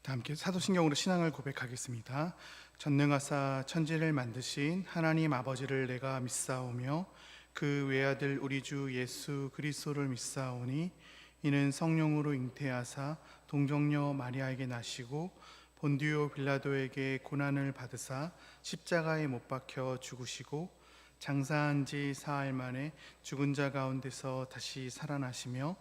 함께 사도신경으로 신앙을 고백하겠습니다. 전능하사 천지를 만드신 하나님 아버지를 내가 믿사오며 그 외아들 우리 주 예수 그리스도를 믿사오니 이는 성령으로 잉태하사 동정녀 마리아에게 나시고 본디오 빌라도에게 고난을 받으사 십자가에 못 박혀 죽으시고 장사한 지 사흘 만에 죽은 자 가운데서 다시 살아나시며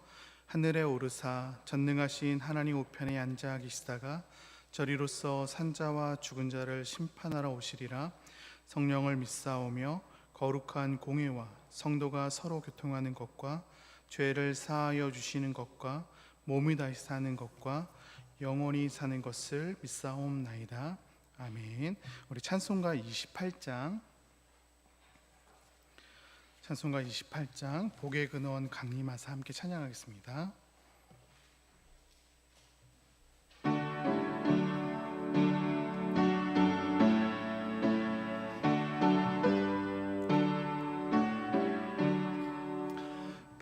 하늘에 오르사 전능하신 하나님 우편에 앉아 계시다가 저리로서 산자와 죽은 자를 심판하러 오시리라. 성령을 믿사오며 거룩한 공회와 성도가 서로 교통하는 것과 죄를 사하여 주시는 것과 몸이 다시 사는 것과 영원히 사는 것을 믿사옵나이다. 아멘. 우리 찬송가 28장 복의 근원 강림하사 함께 찬양하겠습니다.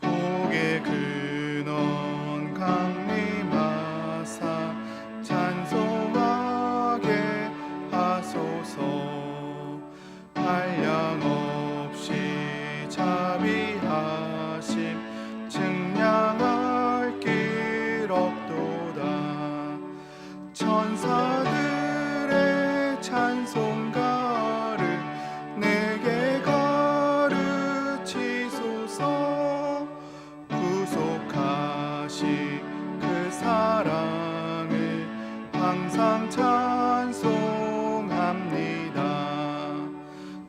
복의 근원 강림하사 찬송하게 하소서. 한량 없이 자비하심 증량할 길 없도다. 천사들의 찬송가를 내게 가르치소서. 구속하신 그 사랑을 항상 찬송합니다.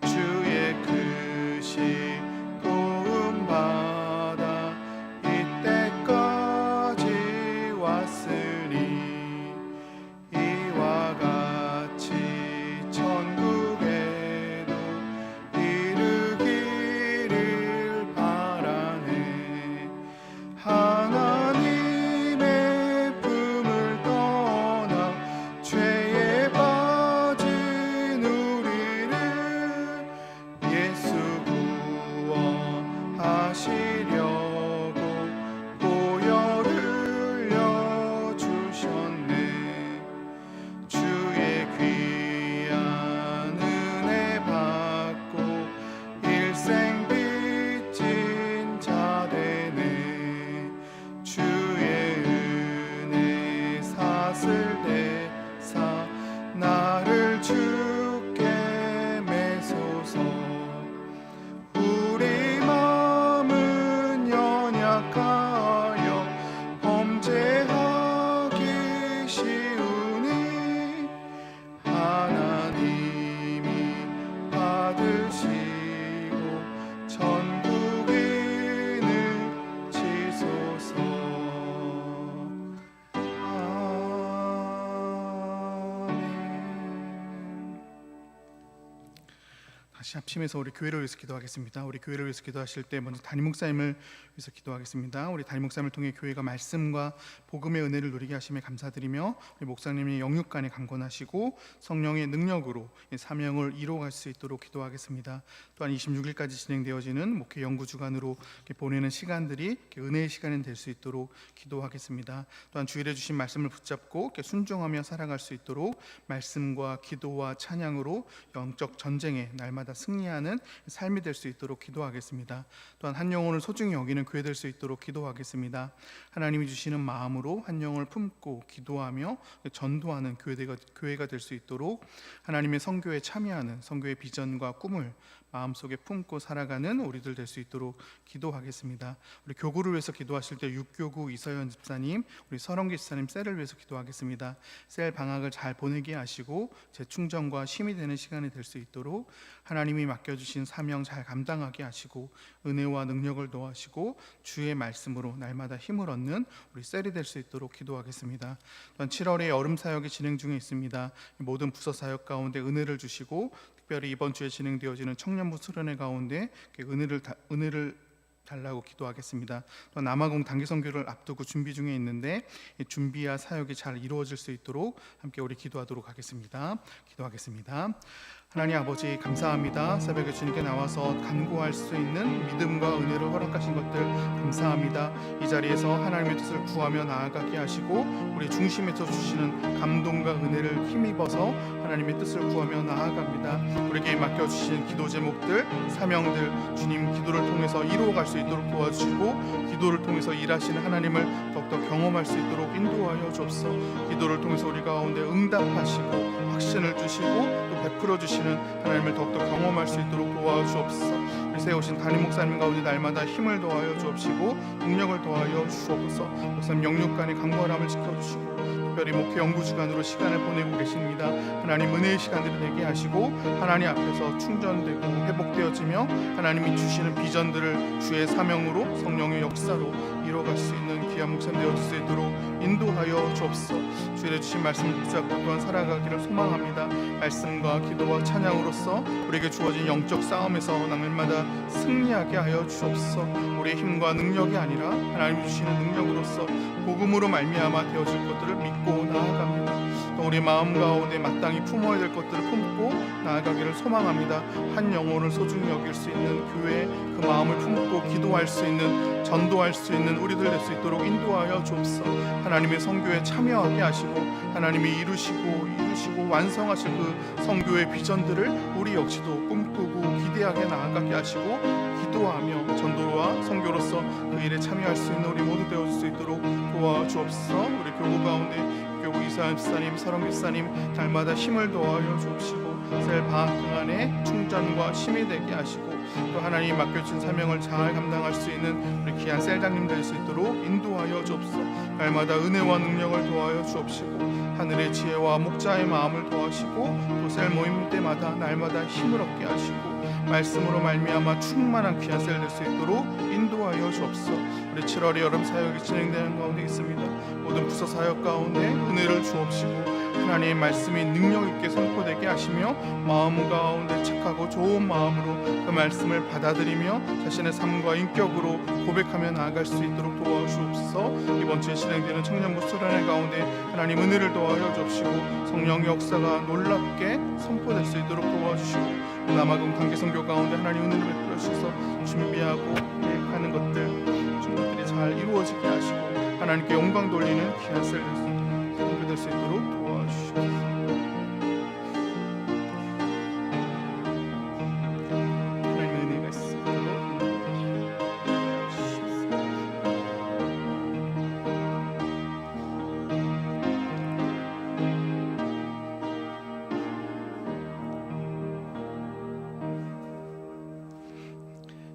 주의 크신 도움받아 이때까지 왔으니 이와 같이 천국에도 이르기를 바라네. 하나님의 품을 떠나 죄에 빠진 우리를 예수 구원하시려고 보혈 흘려주셨네. 주의 귀한 은혜 받고 일생 빚진 자 되네. 주의 은혜 사슬 대사 나를 주께 매소서. 우리 마음은 연약하여 범죄하기 쉬우니 하나님이 받으시고 천국인을 치소서. 아멘. 다시 합심해서 우리 교회를 위해서 기도하겠습니다. 우리 교회를 위해서 기도하실 때 먼저 담임 목사님을 위해서 기도하겠습니다. 우리 담임 목사님을 통해 교회가 말씀과 복음의 은혜를 누리게 하심에 감사드리며 우리 목사님이 영육간에 강건하시고 성령의 능력으로 이 사명을 이루어갈 수 있도록 기도하겠습니다. 또한 26일까지 진행되어지는 목회 연구 주간으로 보내는 시간들이 은혜의 시간이 될 수 있도록 기도하겠습니다. 또한 주일에 주신 말씀을 붙잡고 순종하며 살아갈 수 있도록 말씀과 기도와 찬양으로 영적 전쟁에 날마다 승리하는 삶이 될 수 있도록 기도하겠습니다. 또한 한 영혼을 소중히 여기는 교회 될 수 있도록 기도하겠습니다. 하나님이 주시는 마음으로 한 영혼을 품고 기도하며 전도하는 교회가 될 수 있도록 하나님의 선교에 참여하는 선교의 비전과 꿈을 마음속에 품고 살아가는 우리들 될 수 있도록 기도하겠습니다. 우리 교구를 위해서 기도하실 때 육교구 이서연 집사님, 우리 설원기 집사님 셀을 위해서 기도하겠습니다. 셀 방학을 잘 보내게 하시고 재충전과 쉼이 되는 시간이 될 수 있도록 하나님이 맡겨주신 사명 잘 감당하게 하시고 은혜와 능력을 더하시고 주의 말씀으로 날마다 힘을 얻는 우리 셀이 될 수 있도록 기도하겠습니다. 또한 7월에 여름 사역이 진행 중에 있습니다. 모든 부서 사역 가운데 은혜를 주시고 특별히 이번 주에 진행되어지는 청년부 수련회 가운데 은혜를 달라고 기도하겠습니다. 또 남아공 단기 선교를 앞두고 준비 중에 있는데 이 준비와 사역이 잘 이루어질 수 있도록 함께 우리 기도하도록 하겠습니다. 기도하겠습니다. 하나님 아버지 감사합니다. 새벽에 주님께 나와서 간구할 수 있는 믿음과 은혜를 허락하신 것들 감사합니다. 이 자리에서 하나님의 뜻을 구하며 나아가게 하시고 우리 중심에서 주시는 감동과 은혜를 힘입어서 하나님의 뜻을 구하며 나아갑니다. 우리에게 맡겨주신 기도 제목들, 사명들 주님 기도를 통해서 이루어갈 수 있도록 도와주시고 기도를 통해서 일하시는 하나님을 더욱더 경험할 수 있도록 인도하여 주옵소서. 기도를 통해서 우리 가운데 응답하시고 확신을 주시고 또 베풀어 주시는 하나님을 더욱더 경험할 수 있도록 도와주옵소서. 우리 세우신 담임 목사님 가운데 날마다 힘을 더하여 주옵시고 능력을 더하여 주옵소서. 목사님 영육간의 강건함을 지켜주시고 특별히 목회 연구 시간으로 시간을 보내고 계십니다. 하나님 은혜의 시간들이 되게 하시고 하나님 앞에서 충전되고 회복되어지며 하나님이 주시는 비전들을 주의 사명으로 성령의 역사로 이뤄갈 수 있는 귀한 목사님 되어질 수 있도록 인도하여 주옵소서. 주의 주신 말씀을 붙잡고 또한 살아가기를 소망합니다. 말씀과 기도와 찬양으로서 우리에게 주어진 영적 싸움에서 날마다 승리하게 하여 주옵소서. 우리의 힘과 능력이 아니라 하나님 주시는 능력으로서 복음으로 말미암아 되어질 것들을 믿고 나아갑니다. 또 우리 마음 가운데 마땅히 품어야 될 것들을 품고 나아가기를 소망합니다. 한 영혼을 소중히 여길 수 있는 교회, 그 마음을 품고 기도할 수 있는, 전도할 수 있는 우리들 될 수 있도록 인도하여 주옵소서. 하나님의 선교에 참여하게 하시고 하나님이 이루시고 완성하실 그 선교의 비전들을 우리 역시도 꿈꾸고 기대하게 나아가게 하시고 기도하며 전도와 선교로서 그 일에 참여할 수 있는 우리 모두 되어줄 수 있도록 도와주옵소서. 우리 교구 가운데 교구 이사연 집사님, 설원 집사님 날마다 힘을 더하여 주옵시고 셀 방학 동안에 충전과 쉼이 되게 하시고 또 하나님 맡겨진 사명을 잘 감당할 수 있는 우리 귀한 셀장님 될 수 있도록 인도하여 주옵소서. 날마다 은혜와 능력을 더하여 주옵시고 하늘의 지혜와 목자의 마음을 더하시고 또 셀 모임 때마다 날마다 힘을 얻게 하시고 말씀으로 말미암아 충만한 귀한 셀 될 수 있도록 인도하여 주옵소서. 우리 7월의 여름 사역이 진행되는 가운데 있습니다. 모든 부서 사역 가운데 은혜를 주옵시고 하나님의 말씀이 능력 있게 선포되게 하시며 마음 가운데 착하고 좋은 마음으로 그 말씀을 받아들이며 자신의 삶과 인격으로 고백하며 나아갈 수 있도록 도와주옵소서. 이번 주에 진행되는 청년부 수련회 가운데 하나님 은혜를 더하여 주옵시고 성령의 역사가 놀랍게 선포될 수 있도록 도와주시고 남아공 단기선교 가운데 하나님 은혜를 베풀어 주셔서 준비하고 계획하는 것들이 잘 이루어지게 하시고 하나님께 영광 돌리는 귀한 셀 될 수 있도록 도와주시옵소서. 하나님의 은혜가 있으도록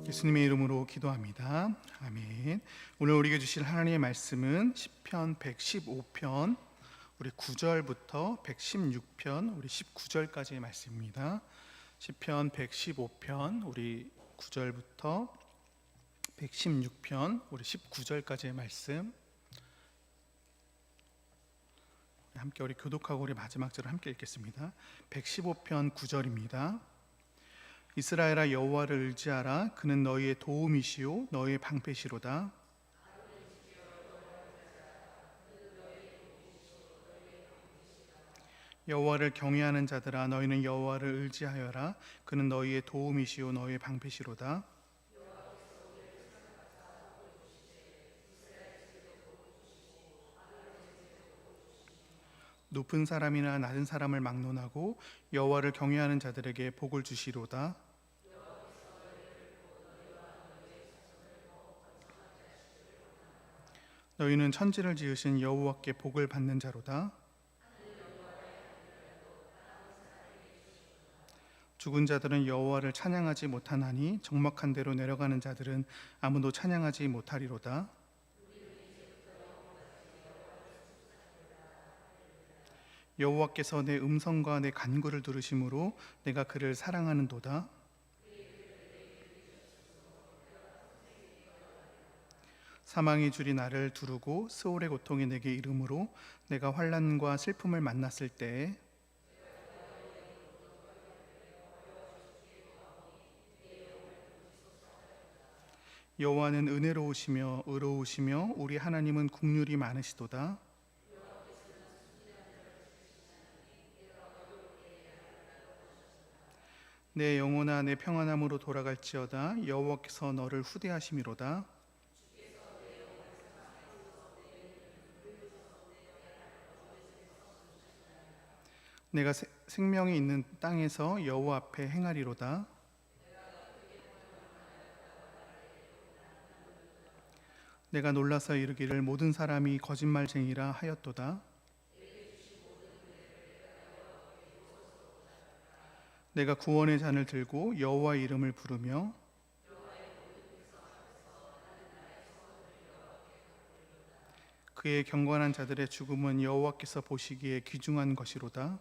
예수님의 이름으로 기도합니다. 아멘. 오늘 우리에게 주실 하나님의 말씀은 시편 115편 우리 9절부터 116편 우리 19절까지의 말씀입니다. 시편 115편 우리 9절부터 116편 우리 19절까지의 말씀 함께 우리 교독하고 우리 마지막 절을 함께 읽겠습니다. 115편 9절입니다. 이스라엘아 여호와를 의지하라. 그는 너희의 도움이시요 너희의 방패시로다. 여호와를 경외하는 자들아 너희는 여호와를 의지하여라. 그는 너희의 도움이시요 너희의 방패시로다. 높은 사람이나 낮은 사람을 막론하고 여호와를 경외하는 자들에게 복을 주시로다. 너희는 천지를 지으신 여호와께 복을 받는 자로다. 죽은 자들은 여호와를 찬양하지 못하나니 적막한 데로 내려가는 자들은 아무도 찬양하지 못하리로다. 여호와께서 내 음성과 내 간구를 들으심으로 내가 그를 사랑하는도다. 사망의 줄이 나를 두르고 스올의 고통이 내게 이름으로 내가 환난과 슬픔을 만났을 때에 여호와는 은혜로우시며 의로우시며 우리 하나님은 국률이 많으시도다. 내 영혼아 내 평안함으로 돌아갈지어다. 여호와께서 너를 후대하심이로다. 내가 생명이 있는 땅에서 여호와 앞에 행하리로다. 내가 놀라서 이르기를 모든 사람이 거짓말쟁이라 하였도다. 내가 구원의 잔을 들고 여호와의 이름을 부르며 그의 경건한 자들의 죽음은 여호와께서 보시기에 귀중한 것이로다.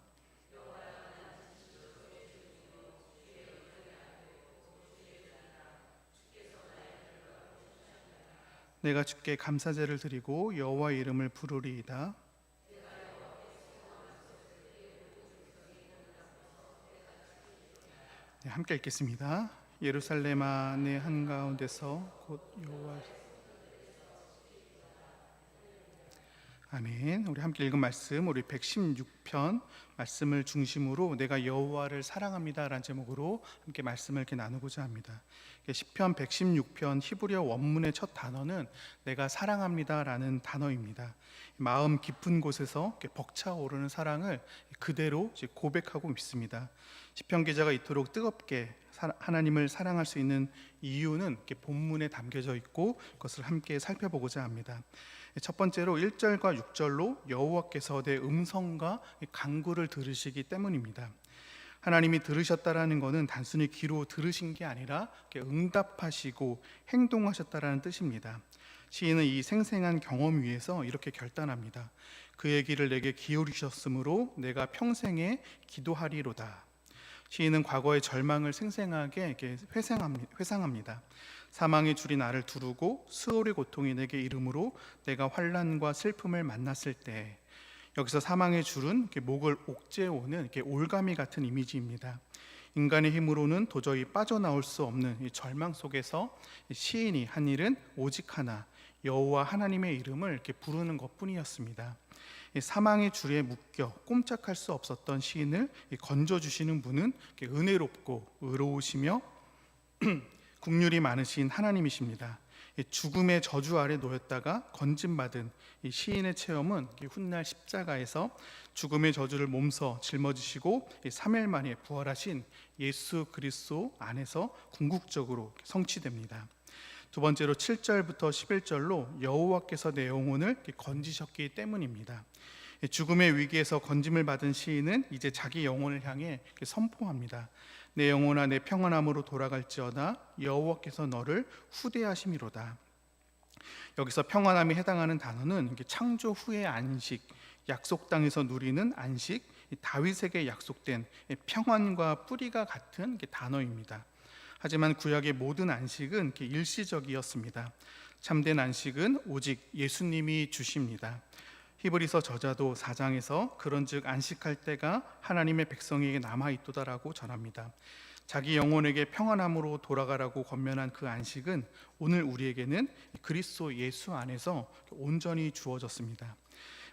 내가 주께 감사제를 드리고 여호와의 이름을 부르리이다. 네, 함께 읽겠습니다. 예루살렘아 내 한가운데서 곧 여호와. 아멘. 우리 함께 읽은 말씀, 우리 116편 말씀을 중심으로 내가 여호와를 사랑합니다라는 제목으로 함께 말씀을 이렇게 나누고자 합니다. 시편 116편 히브리어 원문의 첫 단어는 내가 사랑합니다라는 단어입니다. 마음 깊은 곳에서 벅차오르는 사랑을 그대로 고백하고 있습니다. 시편 기자가 이토록 뜨겁게 하나님을 사랑할 수 있는 이유는 본문에 담겨져 있고 그것을 함께 살펴보고자 합니다. 첫 번째로 1절과 6절로 여호와께서 내 음성과 간구를 들으시기 때문입니다. 하나님이 들으셨다라는 것은 단순히 귀로 들으신 게 아니라 응답하시고 행동하셨다라는 뜻입니다. 시인은 이 생생한 경험 위에서 이렇게 결단합니다. 그의 귀를 내게 기울이셨으므로 내가 평생에 기도하리로다. 시인은 과거의 절망을 생생하게 회상합니다. 사망의 줄이 나를 두르고 스올의 고통이 내게 이름으로 내가 환난과 슬픔을 만났을 때, 여기서 사망의 줄은 목을 옥죄어오는 올가미 같은 이미지입니다. 인간의 힘으로는 도저히 빠져나올 수 없는 이 절망 속에서 시인이 한 일은 오직 하나, 여호와 하나님의 이름을 부르는 것뿐이었습니다. 사망의 줄에 묶여 꼼짝할 수 없었던 시인을 건져주시는 분은 은혜롭고 의로우시며 국률이 많으신 하나님이십니다. 죽음의 저주 아래 놓였다가 건짐받은 이 시인의 체험은 훗날 십자가에서 죽음의 저주를 몸서 짊어지시고 3일 만에 부활하신 예수 그리스도 안에서 궁극적으로 성취됩니다. 두 번째로 7절부터 11절로 여호와께서 내 영혼을 건지셨기 때문입니다. 죽음의 위기에서 건짐을 받은 시인은 이제 자기 영혼을 향해 선포합니다. 내 영혼아 내 평안함으로 돌아갈지어다. 여호와께서 너를 후대하심이로다. 여기서 평안함이 해당하는 단어는 창조 후의 안식, 약속 땅에서 누리는 안식, 다윗에게 약속된 평안과 뿌리가 같은 단어입니다. 하지만 구약의 모든 안식은 일시적이었습니다. 참된 안식은 오직 예수님이 주십니다. 히브리서 저자도 4장에서 그런즉 안식할 때가 하나님의 백성에게 남아있도다라고 전합니다. 자기 영혼에게 평안함으로 돌아가라고 권면한 그 안식은 오늘 우리에게는 그리스도 예수 안에서 온전히 주어졌습니다.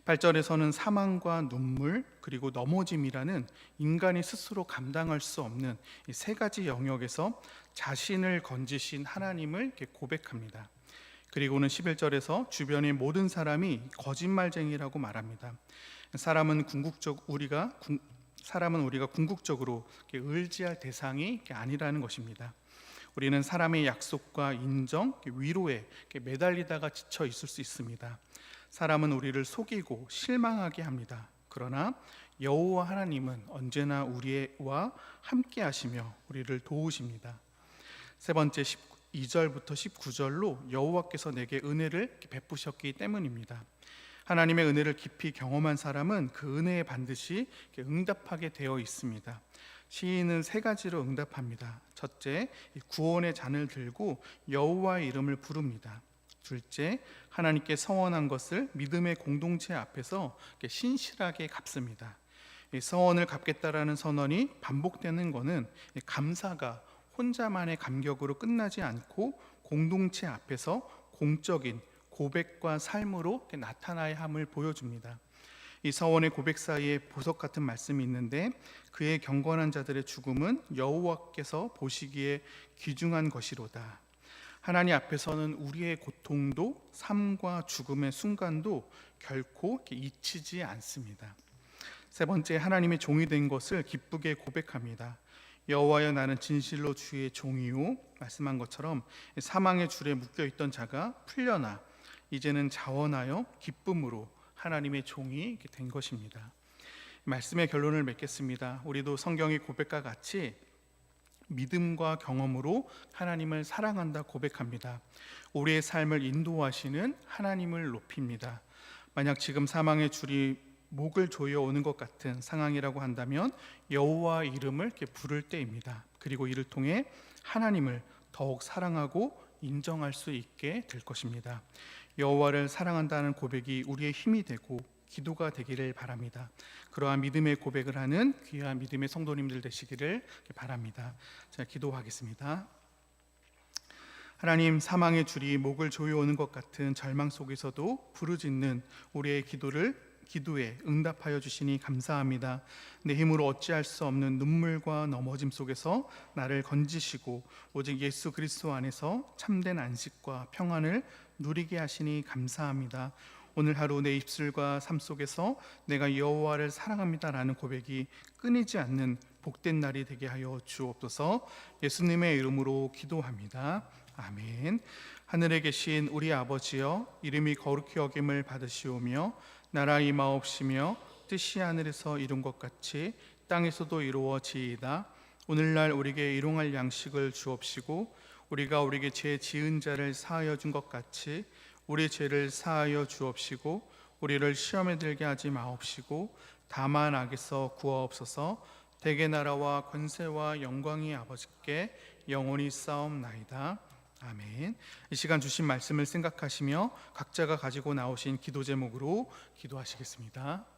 8절에서는 사망과 눈물 그리고 넘어짐이라는 인간이 스스로 감당할 수 없는 이 세 가지 영역에서 자신을 건지신 하나님을 고백합니다. 그리고는 11절에서 주변의 모든 사람이 거짓말쟁이라고 말합니다. 사람은 우리가 궁극적으로 의지할 대상이 아니라는 것입니다. 우리는 사람의 약속과 인정, 위로에 매달리다가 지쳐 있을 수 있습니다. 사람은 우리를 속이고 실망하게 합니다. 그러나 여호와 하나님은 언제나 우리와 함께 하시며 우리를 도우십니다. 세 번째 12절부터 19절로 여호와께서 내게 은혜를 베푸셨기 때문입니다. 하나님의 은혜를 깊이 경험한 사람은 그 은혜에 반드시 응답하게 되어 있습니다. 시인은 세 가지로 응답합니다. 첫째, 구원의 잔을 들고 여호와의 이름을 부릅니다. 둘째, 하나님께 서원한 것을 믿음의 공동체 앞에서 신실하게 갚습니다. 서원을 갚겠다라는 선언이 반복되는 것은 감사가 혼자만의 감격으로 끝나지 않고 공동체 앞에서 공적인 고백과 삶으로 나타나야 함을 보여줍니다. 이 서원의 고백 사이에 보석 같은 말씀이 있는데, 그의 경건한 자들의 죽음은 여호와께서 보시기에 귀중한 것이로다. 하나님 앞에서는 우리의 고통도 삶과 죽음의 순간도 결코 잊히지 않습니다. 세 번째, 하나님의 종이 된 것을 기쁘게 고백합니다. 여호와여, 나는 진실로 주의 종이요, 말씀한 것처럼 사망의 줄에 묶여있던 자가 풀려나 이제는 자원하여 기쁨으로 하나님의 종이 된 것입니다. 말씀의 결론을 맺겠습니다. 우리도 성경의 고백과 같이 믿음과 경험으로 하나님을 사랑한다 고백합니다. 우리의 삶을 인도하시는 하나님을 높입니다. 만약 지금 사망의 줄이 목을 조여오는 것 같은 상황이라고 한다면 여호와 이름을 부를 때입니다. 그리고 이를 통해 하나님을 더욱 사랑하고 인정할 수 있게 될 것입니다. 여호와를 사랑한다는 고백이 우리의 힘이 되고 기도가 되기를 바랍니다. 그러한 믿음의 고백을 하는 귀한 믿음의 성도님들 되시기를 바랍니다. 자, 기도하겠습니다. 하나님, 사망의 줄이 목을 조여오는 것 같은 절망 속에서도 부르짖는 우리의 기도에 응답하여 주시니 감사합니다. 내 힘으로 어찌할 수 없는 눈물과 넘어짐 속에서 나를 건지시고 오직 예수 그리스도 안에서 참된 안식과 평안을 누리게 하시니 감사합니다. 오늘 하루 내 입술과 삶 속에서 내가 여호와를 사랑합니다라는 고백이 끊이지 않는 복된 날이 되게 하여 주옵소서. 예수님의 이름으로 기도합니다. 아멘. 하늘에 계신 우리 아버지여, 이름이 거룩히 여김을 받으시오며 나라 임하옵시며 뜻이 하늘에서 이룬 것 같이 땅에서도 이루어지이다. 오늘날 우리에게 일용할 양식을 주옵시고 우리가 우리에게 죄 지은 자를 사하여 준 것 같이 우리 죄를 사하여 주옵시고 우리를 시험에 들게 하지 마옵시고 다만 악에서 구하옵소서. 대개 나라와 권세와 영광이 아버지께 영원히 싸움나이다. 아멘. 이 시간 주신 말씀을 생각하시며 각자가 가지고 나오신 기도 제목으로 기도하시겠습니다.